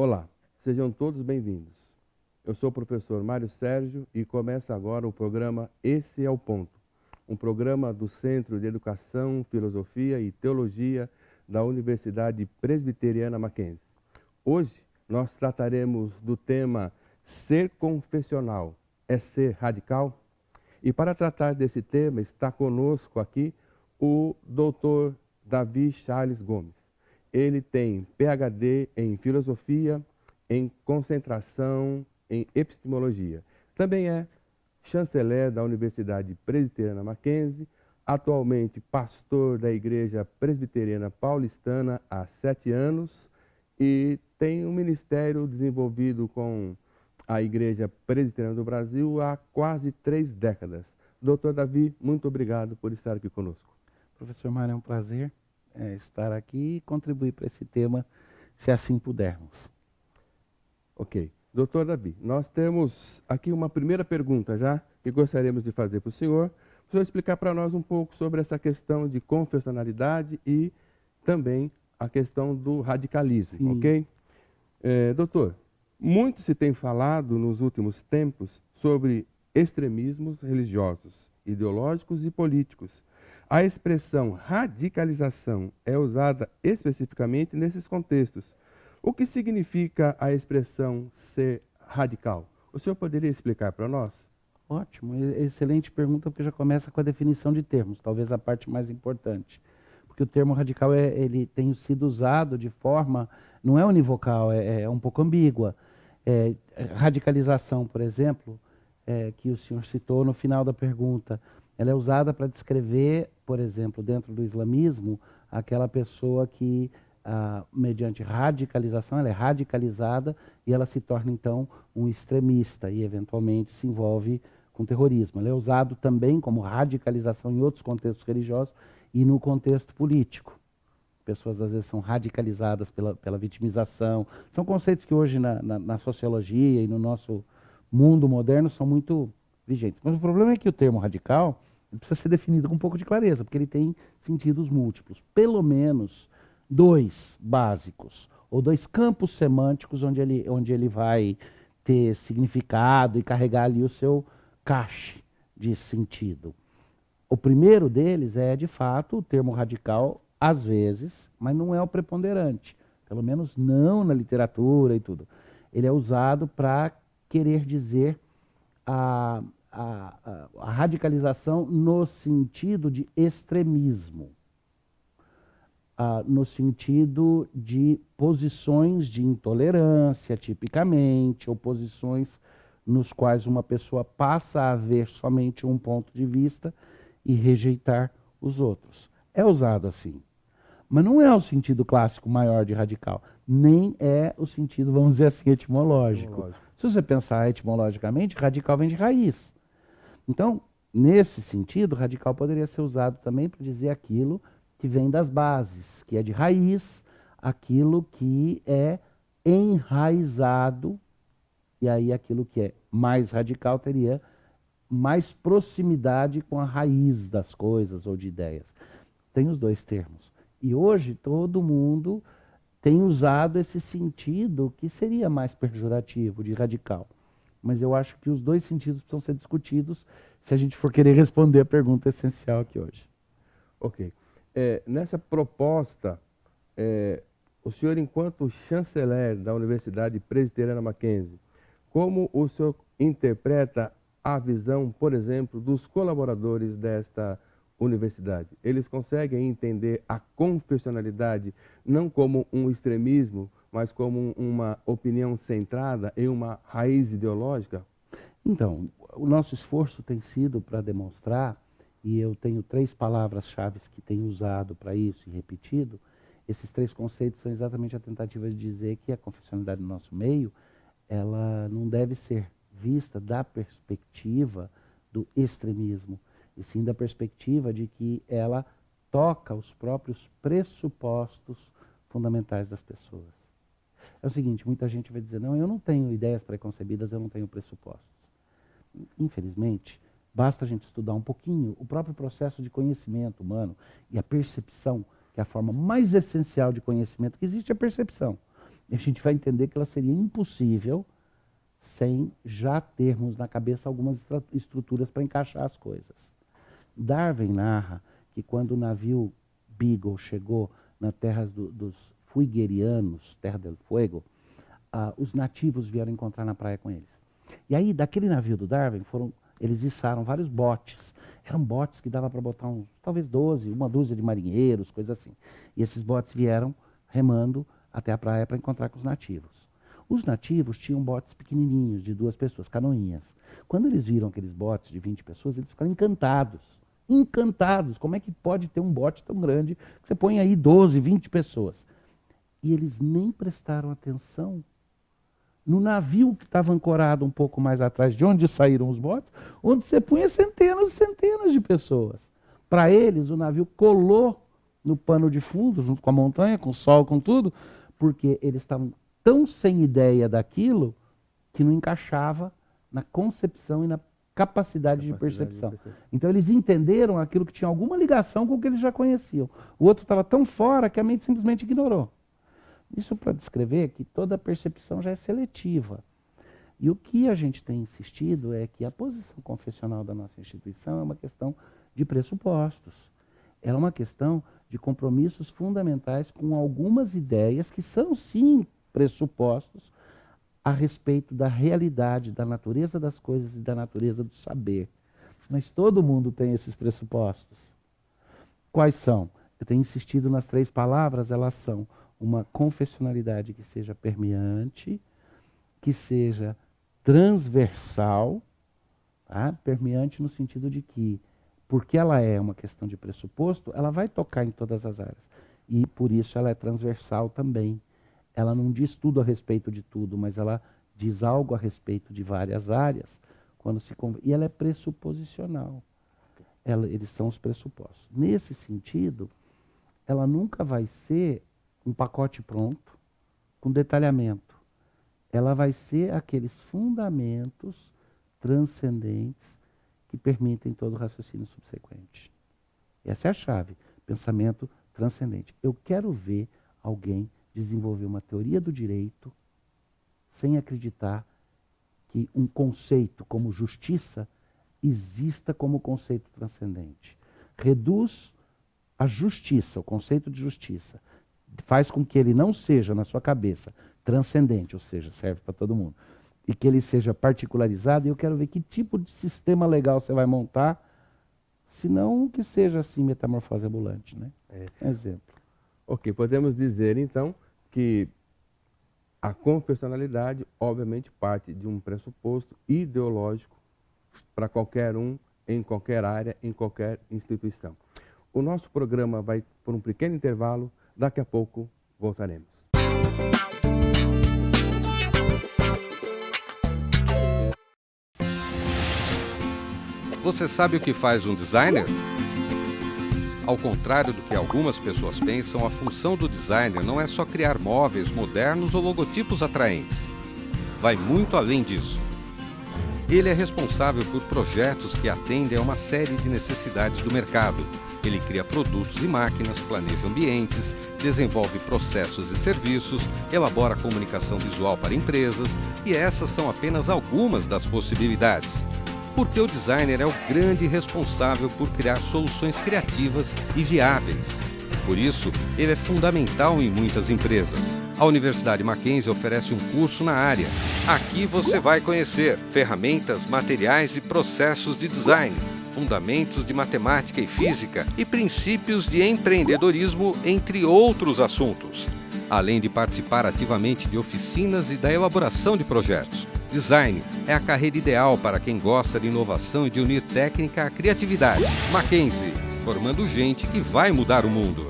Olá, sejam todos bem-vindos. Eu sou o professor Mário Sérgio e começa agora o programa Esse é o Ponto, um programa do Centro de Educação, Filosofia e Teologia da Universidade Presbiteriana Mackenzie. Hoje nós trataremos do tema Ser confessional é ser radical? E para tratar desse tema está conosco aqui o Dr. Davi Charles Gomes. Ele tem PhD em Filosofia, em Concentração, em Epistemologia. Também é chanceler da Universidade Presbiteriana Mackenzie, atualmente pastor da Igreja Presbiteriana Paulistana há 7 anos e tem um ministério desenvolvido com a Igreja Presbiteriana do Brasil há quase 3 décadas. Doutor Davi, muito obrigado por estar aqui conosco. Professor Mário, é um prazer estar aqui e contribuir para esse tema, se assim pudermos. Ok. Doutor Davi, nós temos aqui uma primeira pergunta já que gostaríamos de fazer para o senhor explicar para nós um pouco sobre essa questão de confessionalidade e também a questão do radicalismo, Sim. ok? Doutor, muito se tem falado nos últimos tempos sobre extremismos religiosos, ideológicos e políticos. A expressão radicalização é usada especificamente nesses contextos. O que significa a expressão ser radical? O senhor poderia explicar para nós? Ótimo, excelente pergunta, porque já começa com a definição de termos, talvez a parte mais importante. Porque o termo radical ele tem sido usado de forma, não é univocal, é um pouco ambígua. Radicalização, por exemplo, que o senhor citou no final da pergunta, ela é usada para descrever, por exemplo, dentro do islamismo, aquela pessoa que, mediante radicalização, ela é radicalizada e ela se torna, então, um extremista e, eventualmente, se envolve com terrorismo. Ela é usado também como radicalização em outros contextos religiosos e no contexto político. Pessoas, às vezes, são radicalizadas pela vitimização. São conceitos que hoje, na sociologia e no nosso mundo moderno, são muito vigentes. Mas o problema é que o termo radical precisa ser definido com um pouco de clareza, porque ele tem sentidos múltiplos. Pelo menos 2 básicos, ou 2 campos semânticos onde ele vai ter significado e carregar ali o seu cache de sentido. O primeiro deles é, de fato, o termo radical, às vezes, mas não é o preponderante. Pelo menos não na literatura e tudo. Ele é usado para querer dizer a radicalização no sentido de extremismo. No sentido de posições de intolerância, tipicamente, ou posições nos quais uma pessoa passa a ver somente um ponto de vista e rejeitar os outros. É usado assim. Mas não é o sentido clássico maior de radical, nem é o sentido, vamos dizer assim, etimológico. Se você pensar etimologicamente, radical vem de raiz. Então, nesse sentido, radical poderia ser usado também para dizer aquilo que vem das bases, que é de raiz, aquilo que é enraizado, e aí aquilo que é mais radical teria mais proximidade com a raiz das coisas ou de ideias. Tem os 2 termos. E hoje todo mundo tem usado esse sentido que seria mais pejorativo, de radical. Mas eu acho que os 2 sentidos precisam ser discutidos se a gente for querer responder a pergunta essencial aqui hoje. Ok. Nessa proposta, o senhor, enquanto chanceler da Universidade Presbiteriana Mackenzie, como o senhor interpreta a visão, por exemplo, dos colaboradores desta universidade? Eles conseguem entender a confessionalidade não como um extremismo, mas como uma opinião centrada em uma raiz ideológica? Então, o nosso esforço tem sido para demonstrar, e eu tenho 3 palavras-chave que tenho usado para isso e repetido. Esses 3 conceitos são exatamente a tentativa de dizer que a confessionalidade no nosso meio, ela não deve ser vista da perspectiva do extremismo, e sim da perspectiva de que ela toca os próprios pressupostos fundamentais das pessoas. É o seguinte, muita gente vai dizer, não, eu não tenho ideias preconcebidas, eu não tenho pressupostos. Infelizmente, basta a gente estudar um pouquinho o próprio processo de conhecimento humano e a percepção, que é a forma mais essencial de conhecimento que existe, é a percepção. E a gente vai entender que ela seria impossível sem já termos na cabeça algumas estruturas para encaixar as coisas. Darwin narra que quando o navio Beagle chegou na terra dos fuiguerianos, Terra del Fuego, os nativos vieram encontrar na praia com eles. E aí, daquele navio do Darwin, eles içaram vários botes. Eram botes que dava para botar talvez 12, uma dúzia de marinheiros, coisa assim. E esses botes vieram remando até a praia para encontrar com os nativos. Os nativos tinham botes pequenininhos, de 2 pessoas, canoinhas. Quando eles viram aqueles botes de 20 pessoas, eles ficaram encantados. Encantados. Como é que pode ter um bote tão grande que você põe aí 12, 20 pessoas? E eles nem prestaram atenção no navio que estava ancorado um pouco mais atrás de onde saíram os botes, onde você punha centenas e centenas de pessoas. Para eles, o navio colou no pano de fundo, junto com a montanha, com o sol, com tudo, porque eles estavam tão sem ideia daquilo que não encaixava na concepção e na capacidade de percepção. Então eles entenderam aquilo que tinha alguma ligação com o que eles já conheciam. O outro estava tão fora que a mente simplesmente ignorou. Isso para descrever que toda percepção já é seletiva. E o que a gente tem insistido é que a posição confessional da nossa instituição é uma questão de pressupostos. Ela é uma questão de compromissos fundamentais com algumas ideias que são, sim, pressupostos a respeito da realidade, da natureza das coisas e da natureza do saber. Mas todo mundo tem esses pressupostos. Quais são? Eu tenho insistido nas 3 palavras, elas são uma confessionalidade que seja permeante, que seja transversal, tá? Permeante no sentido de que, porque ela é uma questão de pressuposto, ela vai tocar em todas as áreas. E por isso ela é transversal também. Ela não diz tudo a respeito de tudo, mas ela diz algo a respeito de várias áreas. E ela é pressuposicional. Eles são os pressupostos. Nesse sentido, ela nunca vai ser um pacote pronto, com detalhamento. Ela vai ser aqueles fundamentos transcendentes que permitem todo o raciocínio subsequente. Essa é a chave, pensamento transcendente. Eu quero ver alguém desenvolver uma teoria do direito sem acreditar que um conceito como justiça exista como conceito transcendente. Reduz a justiça, o conceito de justiça, faz com que ele não seja, na sua cabeça, transcendente, ou seja, serve para todo mundo, e que ele seja particularizado, e eu quero ver que tipo de sistema legal você vai montar, se não que seja assim, metamorfose ambulante, né? Exemplo. Ok, podemos dizer então que a confessionalidade, obviamente, parte de um pressuposto ideológico para qualquer um, em qualquer área, em qualquer instituição. O nosso programa vai por um pequeno intervalo, daqui a pouco voltaremos. Você sabe o que faz um designer? Ao contrário do que algumas pessoas pensam, a função do designer não é só criar móveis modernos ou logotipos atraentes. Vai muito além disso. Ele é responsável por projetos que atendem a uma série de necessidades do mercado. Ele cria produtos e máquinas, planeja ambientes, desenvolve processos e serviços, elabora comunicação visual para empresas, e essas são apenas algumas das possibilidades. Porque o designer é o grande responsável por criar soluções criativas e viáveis. Por isso, ele é fundamental em muitas empresas. A Universidade Mackenzie oferece um curso na área. Aqui você vai conhecer ferramentas, materiais e processos de design, fundamentos de matemática e física e princípios de empreendedorismo, entre outros assuntos. Além de participar ativamente de oficinas e da elaboração de projetos. Design é a carreira ideal para quem gosta de inovação e de unir técnica à criatividade. Mackenzie, formando gente que vai mudar o mundo.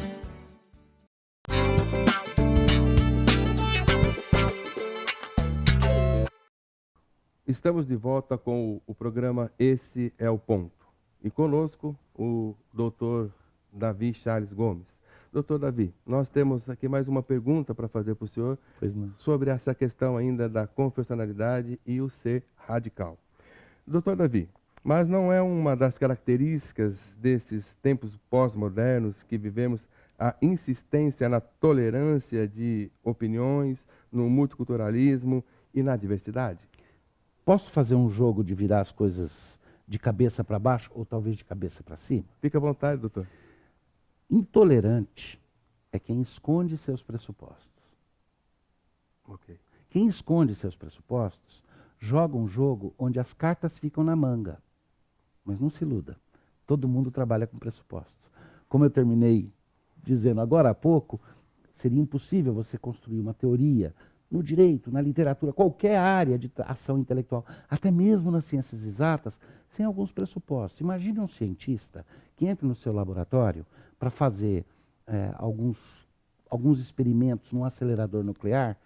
Estamos de volta com o programa Esse é o Ponto. E conosco o Dr. Davi Charles Gomes. Doutor Davi, nós temos aqui mais uma pergunta para fazer para o senhor sobre essa questão ainda da confessionalidade e o ser radical. Doutor Davi, mas não é uma das características desses tempos pós-modernos que vivemos a insistência na tolerância de opiniões, no multiculturalismo e na diversidade? Posso fazer um jogo de virar as coisas de cabeça para baixo ou talvez de cabeça para cima? Fique à vontade, doutor. Intolerante é quem esconde seus pressupostos. Ok. Quem esconde seus pressupostos joga um jogo onde as cartas ficam na manga. Mas não se iluda. Todo mundo trabalha com pressupostos. Como eu terminei dizendo agora há pouco, seria impossível você construir uma teoria no direito, na literatura, qualquer área de ação intelectual, até mesmo nas ciências exatas, sem alguns pressupostos. Imagine um cientista que entra no seu laboratório para fazer alguns experimentos num acelerador nuclear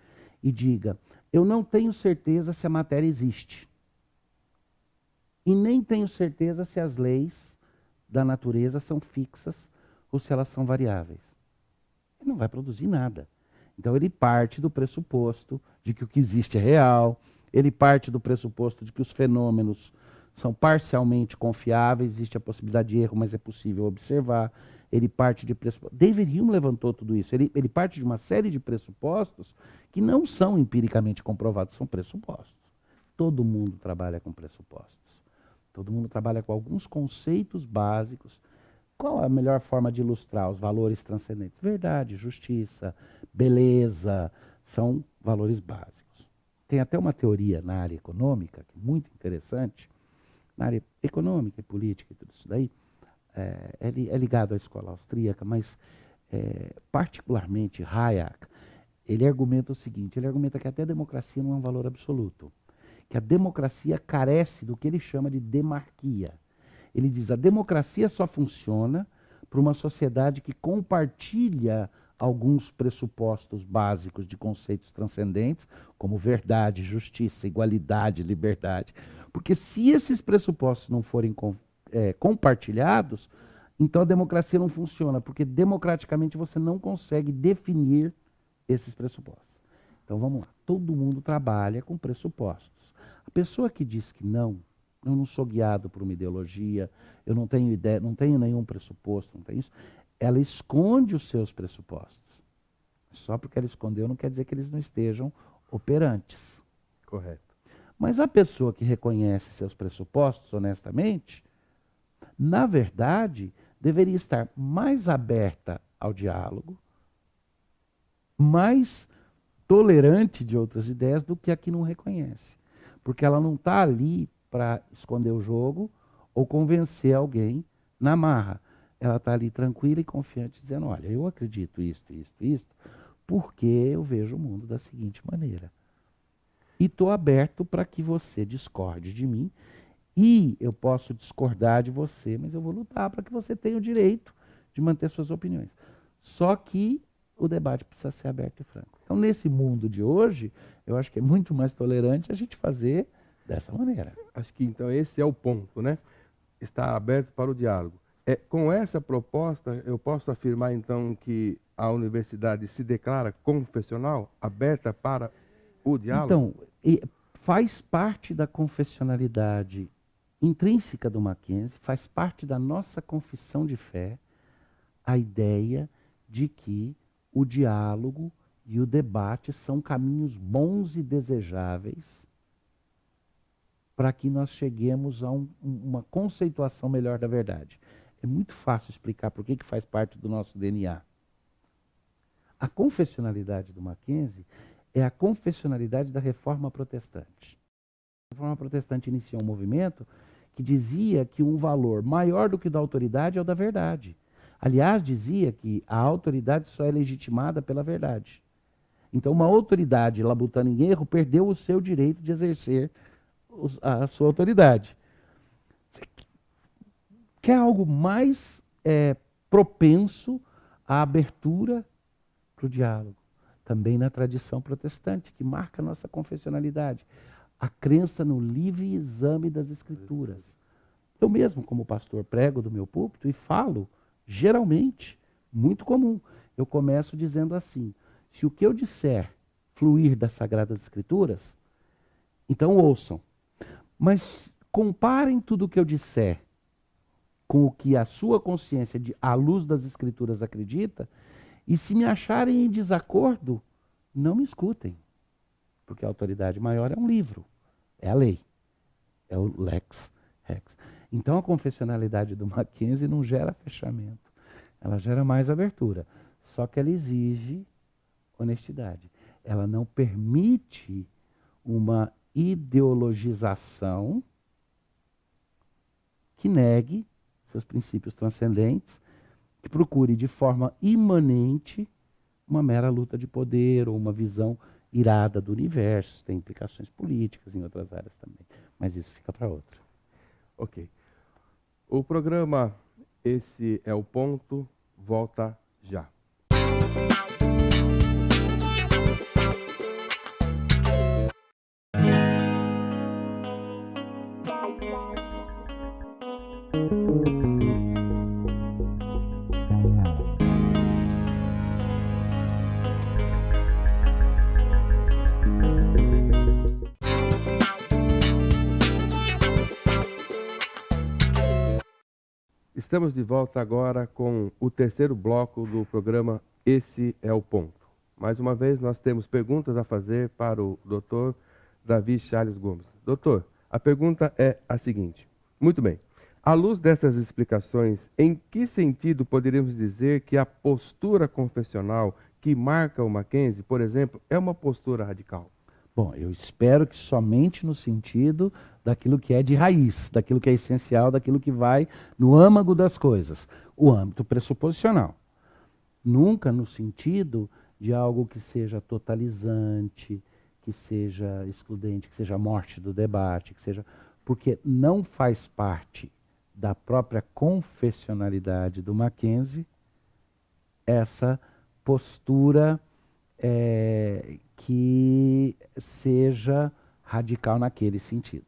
e diga: eu não tenho certeza se a matéria existe. E nem tenho certeza se as leis da natureza são fixas ou se elas são variáveis. Ele não vai produzir nada. Então ele parte do pressuposto de que o que existe é real, ele parte do pressuposto de que os fenômenos são parcialmente confiáveis, existe a possibilidade de erro, mas é possível observar. Ele parte de pressupostos. David Hume levantou tudo isso. Ele parte de uma série de pressupostos que não são empiricamente comprovados, são pressupostos. Todo mundo trabalha com pressupostos. Todo mundo trabalha com alguns conceitos básicos. Qual é a melhor forma de ilustrar os valores transcendentes? Verdade, justiça, beleza, são valores básicos. Tem até uma teoria na área econômica, que é muito interessante, na área econômica e política e tudo isso daí, é ligado à escola austríaca, mas particularmente Hayek, ele argumenta o seguinte, ele argumenta que até a democracia não é um valor absoluto, que a democracia carece do que ele chama de demarquia. Ele diz, a democracia só funciona para uma sociedade que compartilha alguns pressupostos básicos de conceitos transcendentes, como verdade, justiça, igualdade, liberdade. Porque se esses pressupostos não forem compartilhados, então a democracia não funciona, porque democraticamente você não consegue definir esses pressupostos. Então vamos lá, todo mundo trabalha com pressupostos. A pessoa que diz que não, eu não sou guiado por uma ideologia, eu não tenho ideia, não tenho nenhum pressuposto, não tenho isso, ela esconde os seus pressupostos. Só porque ela escondeu não quer dizer que eles não estejam operantes. Correto. Mas a pessoa que reconhece seus pressupostos honestamente, na verdade, deveria estar mais aberta ao diálogo, mais tolerante de outras ideias do que a que não reconhece. Porque ela não está ali para esconder o jogo ou convencer alguém na marra. Ela está ali tranquila e confiante, dizendo, olha, eu acredito isto, porque eu vejo o mundo da seguinte maneira. E estou aberto para que você discorde de mim, e eu posso discordar de você, mas eu vou lutar para que você tenha o direito de manter suas opiniões. Só que o debate precisa ser aberto e franco. Então, nesse mundo de hoje, eu acho que é muito mais tolerante a gente fazer dessa maneira. Acho que, então, esse é o ponto, né? Está aberto para o diálogo. Com essa proposta, eu posso afirmar, então, que a universidade se declara confessional, aberta para o diálogo? Então, faz parte da confessionalidade intrínseca do Mackenzie, faz parte da nossa confissão de fé, a ideia de que o diálogo e o debate são caminhos bons e desejáveis para que nós cheguemos a uma conceituação melhor da verdade. É muito fácil explicar por que faz parte do nosso DNA. A confessionalidade do Mackenzie é a confessionalidade da Reforma Protestante. A Reforma Protestante iniciou um movimento que dizia que um valor maior do que o da autoridade é o da verdade. Aliás, dizia que a autoridade só é legitimada pela verdade. Então, uma autoridade labutando em erro perdeu o seu direito de exercer a sua autoridade. Quer algo mais propenso à abertura para o diálogo? Também na tradição protestante, que marca a nossa confessionalidade. A crença no livre exame das Escrituras. Eu mesmo, como pastor, prego do meu púlpito e falo, geralmente, muito comum. Eu começo dizendo assim, se o que eu disser fluir das Sagradas Escrituras, então ouçam. Mas comparem tudo o que eu disser com o que a sua consciência, à luz das Escrituras, acredita, E se me acharem em desacordo, não me escutem. Porque a autoridade maior é um livro, é a lei, é o lex rex. Então a confessionalidade do Mackenzie não gera fechamento, ela gera mais abertura. Só que ela exige honestidade. Ela não permite uma ideologização que negue seus princípios transcendentes, que procure de forma imanente uma mera luta de poder ou uma visão irada do universo. Tem implicações políticas em outras áreas também, mas isso fica para outra. Ok. O programa Esse é o Ponto volta já. Estamos de volta agora com o terceiro bloco do programa Esse é o Ponto. Mais uma vez, nós temos perguntas a fazer para o Dr. Davi Charles Gomes. Doutor, a pergunta é a seguinte. Muito bem. À luz dessas explicações, em que sentido poderíamos dizer que a postura confessional que marca o Mackenzie, por exemplo, é uma postura radical? Bom, eu espero que somente no sentido daquilo que é de raiz, daquilo que é essencial, daquilo que vai no âmago das coisas, o âmbito pressuposicional. Nunca no sentido de algo que seja totalizante, que seja excludente, que seja a morte do debate, que seja... Porque não faz parte da própria confessionalidade do Mackenzie essa postura que seja radical naquele sentido.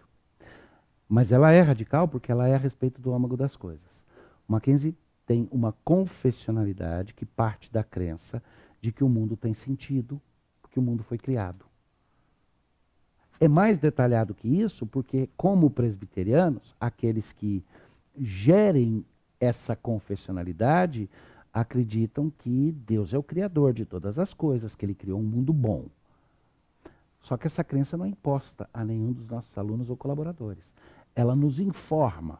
Mas ela é radical porque ela é a respeito do âmago das coisas. O Mackenzie tem uma confessionalidade que parte da crença de que o mundo tem sentido, porque o mundo foi criado. É mais detalhado que isso, porque como presbiterianos, aqueles que gerem essa confessionalidade acreditam que Deus é o criador de todas as coisas, que ele criou um mundo bom. Só que essa crença não é imposta a nenhum dos nossos alunos ou colaboradores. Ela nos informa.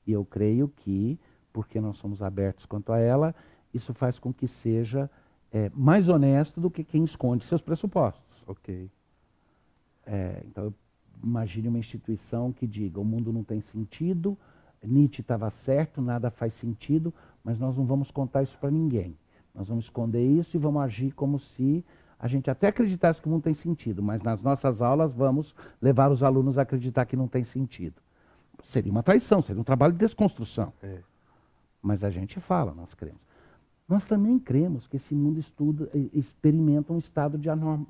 E eu creio que, porque nós somos abertos quanto a ela, isso faz com que seja mais honesto do que quem esconde seus pressupostos. Ok. Então, imagine uma instituição que diga, o mundo não tem sentido, Nietzsche estava certo, nada faz sentido, mas nós não vamos contar isso para ninguém. Nós vamos esconder isso e vamos agir como se a gente até acreditasse que o mundo tem sentido, mas nas nossas aulas vamos levar os alunos a acreditar que não tem sentido. Seria uma traição, seria um trabalho de desconstrução. Mas a gente fala, nós cremos. Nós também cremos que esse mundo experimenta um estado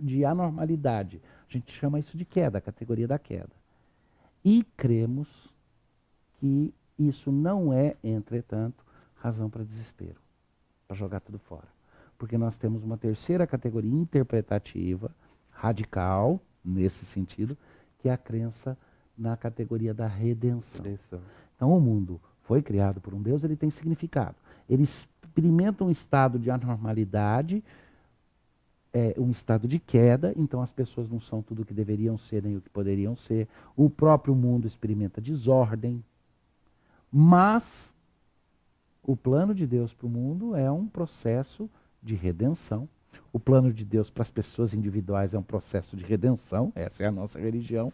de anormalidade. A gente chama isso de queda, a categoria da queda. E cremos que isso não é, entretanto, razão para desespero, para jogar tudo fora. Porque nós temos uma terceira categoria interpretativa, radical, nesse sentido, que é a crença na categoria da redenção. Então o mundo foi criado por um Deus, ele tem significado. Ele experimenta um estado de anormalidade, um estado de queda, então as pessoas não são tudo o que deveriam ser, nem o que poderiam ser. O próprio mundo experimenta desordem. Mas o plano de Deus para o mundo é um processo de redenção. O plano de Deus para as pessoas individuais é um processo de redenção, essa é a nossa religião.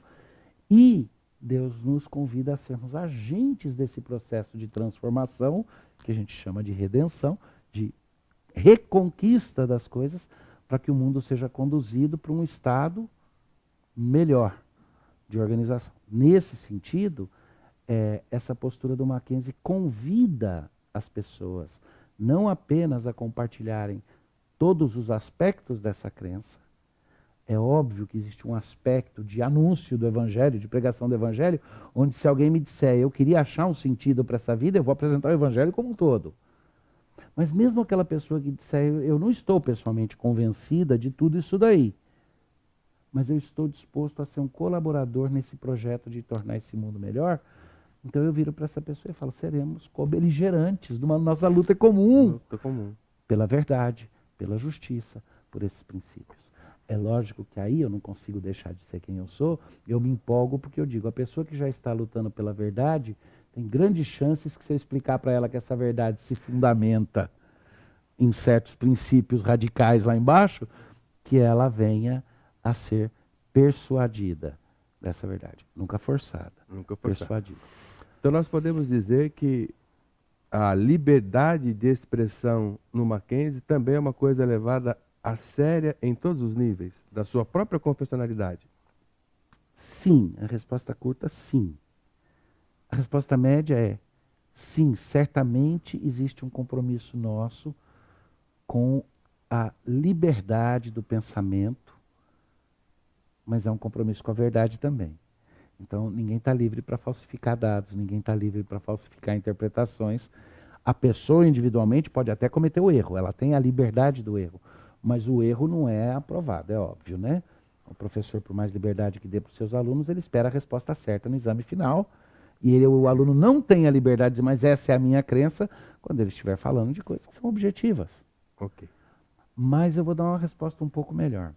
E Deus nos convida a sermos agentes desse processo de transformação, que a gente chama de redenção, de reconquista das coisas, para que o mundo seja conduzido para um estado melhor de organização. Nesse sentido, essa postura do Mackenzie convida as pessoas não apenas a compartilharem todos os aspectos dessa crença. É óbvio que existe um aspecto de anúncio do Evangelho, de pregação do Evangelho, onde se alguém me disser, eu queria achar um sentido para essa vida, eu vou apresentar o Evangelho como um todo. Mas mesmo aquela pessoa que disser, eu não estou pessoalmente convencida de tudo isso daí, mas eu estou disposto a ser um colaborador nesse projeto de tornar esse mundo melhor, então eu viro para essa pessoa e falo, seremos co-beligerantes, nossa luta é comum. Luta comum. Pela verdade, pela justiça, por esses princípios. É lógico que aí eu não consigo deixar de ser quem eu sou, eu me empolgo porque eu digo, a pessoa que já está lutando pela verdade, tem grandes chances que se eu explicar para ela que essa verdade se fundamenta em certos princípios radicais lá embaixo, que ela venha a ser persuadida dessa verdade. Nunca forçada. Nunca forçada. Persuadida. Então nós podemos dizer que a liberdade de expressão no Mackenzie também é uma coisa levada a séria em todos os níveis da sua própria confessionalidade. Sim, a resposta curta, sim. A resposta média é sim, certamente existe um compromisso nosso com a liberdade do pensamento, mas é um compromisso com a verdade também. Então, ninguém está livre para falsificar dados, ninguém está livre para falsificar interpretações. A pessoa individualmente pode até cometer o erro, ela tem a liberdade do erro, mas o erro não é aprovado, é óbvio, né? O professor, por mais liberdade que dê para os seus alunos, ele espera a resposta certa no exame final, e o aluno não tem a liberdade de dizer, mas essa é a minha crença, quando ele estiver falando de coisas que são objetivas. Ok. Mas eu vou dar uma resposta um pouco melhor.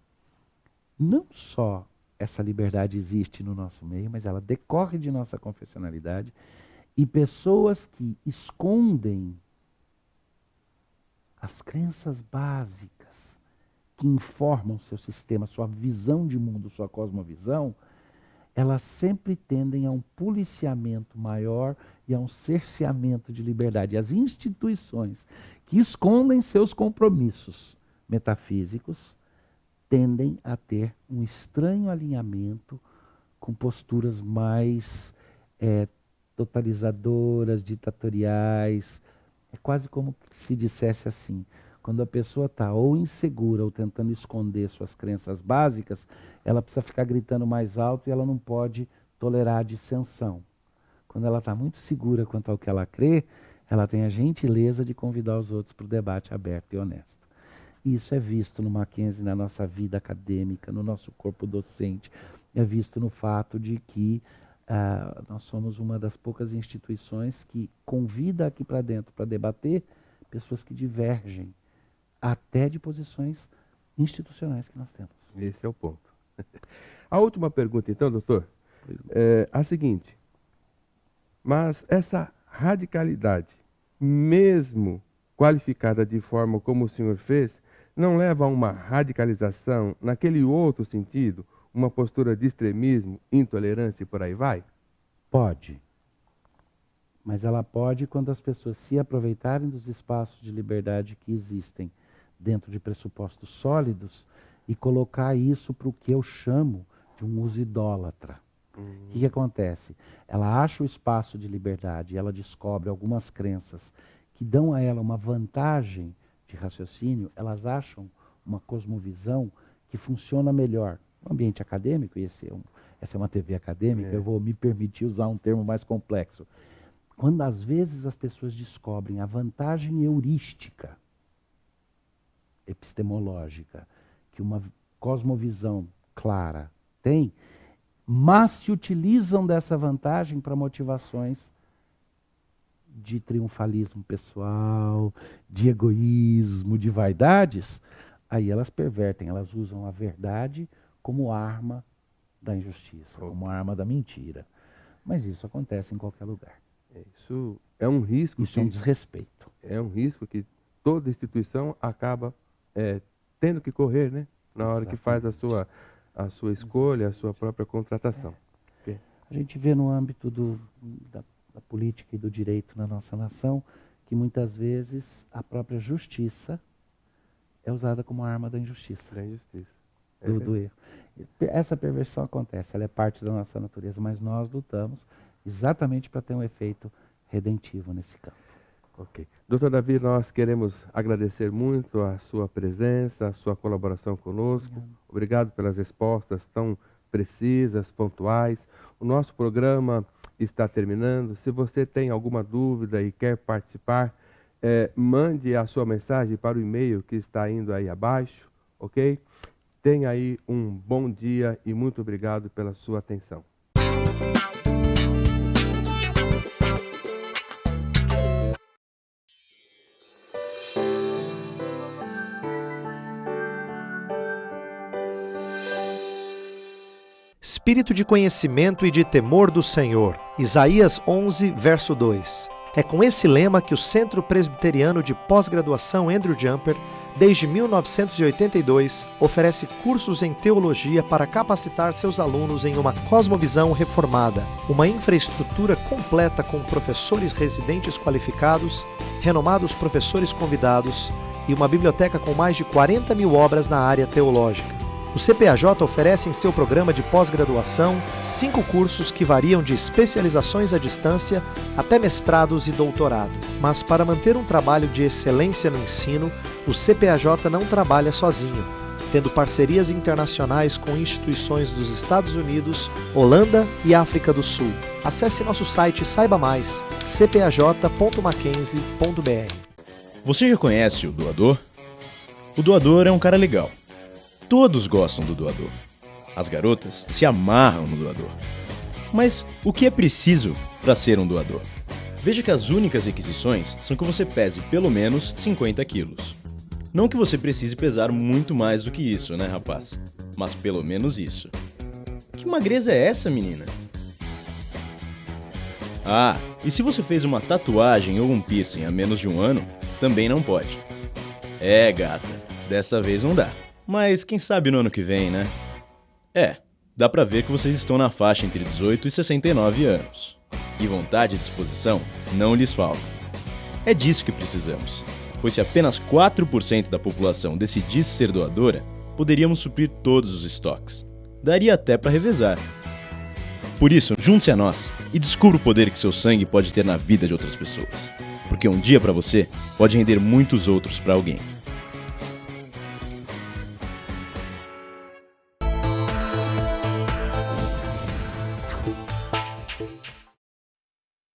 Não só essa liberdade existe no nosso meio, mas ela decorre de nossa confessionalidade, e pessoas que escondem as crenças básicas que informam seu sistema, sua visão de mundo, sua cosmovisão, elas sempre tendem a um policiamento maior e a um cerceamento de liberdade. As instituições que escondem seus compromissos metafísicos tendem a ter um estranho alinhamento com posturas mais totalizadoras, ditatoriais. É quase como se dissesse assim, quando a pessoa está ou insegura ou tentando esconder suas crenças básicas, ela precisa ficar gritando mais alto e ela não pode tolerar a dissensão. Quando ela está muito segura quanto ao que ela crê, ela tem a gentileza de convidar os outros para o debate aberto e honesto. Isso é visto no Mackenzie, na nossa vida acadêmica, no nosso corpo docente. É visto no fato de que nós somos uma das poucas instituições que convida aqui para dentro para debater pessoas que divergem até de posições institucionais que nós temos. Esse é o ponto. A última pergunta, então, doutor, é a seguinte. Mas essa radicalidade, mesmo qualificada de forma como o senhor fez, não leva a uma radicalização naquele outro sentido, uma postura de extremismo, intolerância e por aí vai? Pode. Mas ela pode quando as pessoas se aproveitarem dos espaços de liberdade que existem dentro de pressupostos sólidos e colocar isso para o que eu chamo de um uso idólatra. O que acontece? Ela acha o espaço de liberdade, ela descobre algumas crenças que dão a ela uma vantagem de raciocínio, elas acham uma cosmovisão que funciona melhor. No ambiente acadêmico, e essa é uma TV acadêmica, eu vou me permitir usar um termo mais complexo. Quando às vezes as pessoas descobrem a vantagem heurística, epistemológica, que uma cosmovisão clara tem, mas se utilizam dessa vantagem para motivações de triunfalismo pessoal, de egoísmo, de vaidades, aí elas pervertem, elas usam a verdade como arma da injustiça, como arma da mentira. Mas isso acontece em qualquer lugar. Isso é um risco. Isso é um desrespeito. É um risco que toda instituição acaba tendo que correr, né? Na hora que faz a sua escolha, a sua própria contratação. A gente vê no âmbito da política e do direito na nossa nação que muitas vezes a própria justiça é usada como arma da injustiça. Da injustiça. Do erro. Essa perversão acontece, ela é parte da nossa natureza, mas nós lutamos exatamente para ter um efeito redentivo nesse campo. Ok. Doutor Davi, nós queremos agradecer muito a sua presença, a sua colaboração conosco. Obrigado pelas respostas tão precisas, pontuais. O nosso programa está terminando. Se você tem alguma dúvida e quer participar, mande a sua mensagem para o e-mail que está indo aí abaixo, ok? Tenha aí um bom dia e muito obrigado pela sua atenção. espírito de conhecimento e de temor do Senhor. Isaías 11, verso 2. É com esse lema que o Centro Presbiteriano de Pós-Graduação Andrew Jumper, desde 1982, oferece cursos em teologia para capacitar seus alunos em uma cosmovisão reformada, uma infraestrutura completa com professores residentes qualificados, renomados professores convidados e uma biblioteca com mais de 40 mil obras na área teológica. O CPAJ oferece em seu programa de pós-graduação 5 cursos que variam de especializações à distância até mestrados e doutorado. Mas para manter um trabalho de excelência no ensino, o CPAJ não trabalha sozinho, tendo parcerias internacionais com instituições dos Estados Unidos, Holanda e África do Sul. Acesse nosso site e saiba mais, cpaj.mackenzie.br. Você já conhece o doador? O doador é um cara legal. Todos gostam do doador. As garotas se amarram no doador. Mas o que é preciso para ser um doador? Veja que as únicas requisições são que você pese pelo menos 50 quilos. Não que você precise pesar muito mais do que isso, né, rapaz? Mas pelo menos isso. Que magreza é essa, menina? Ah, e se você fez uma tatuagem ou um piercing há menos de um ano, também não pode. É, gata, dessa vez não dá. Mas quem sabe no ano que vem, né? Dá pra ver que vocês estão na faixa entre 18 e 69 anos. E vontade e disposição não lhes falta. É disso que precisamos. Pois se apenas 4% da população decidisse ser doadora, poderíamos suprir todos os estoques. Daria até pra revezar. Por isso, junte-se a nós e descubra o poder que seu sangue pode ter na vida de outras pessoas. Porque um dia pra você pode render muitos outros pra alguém.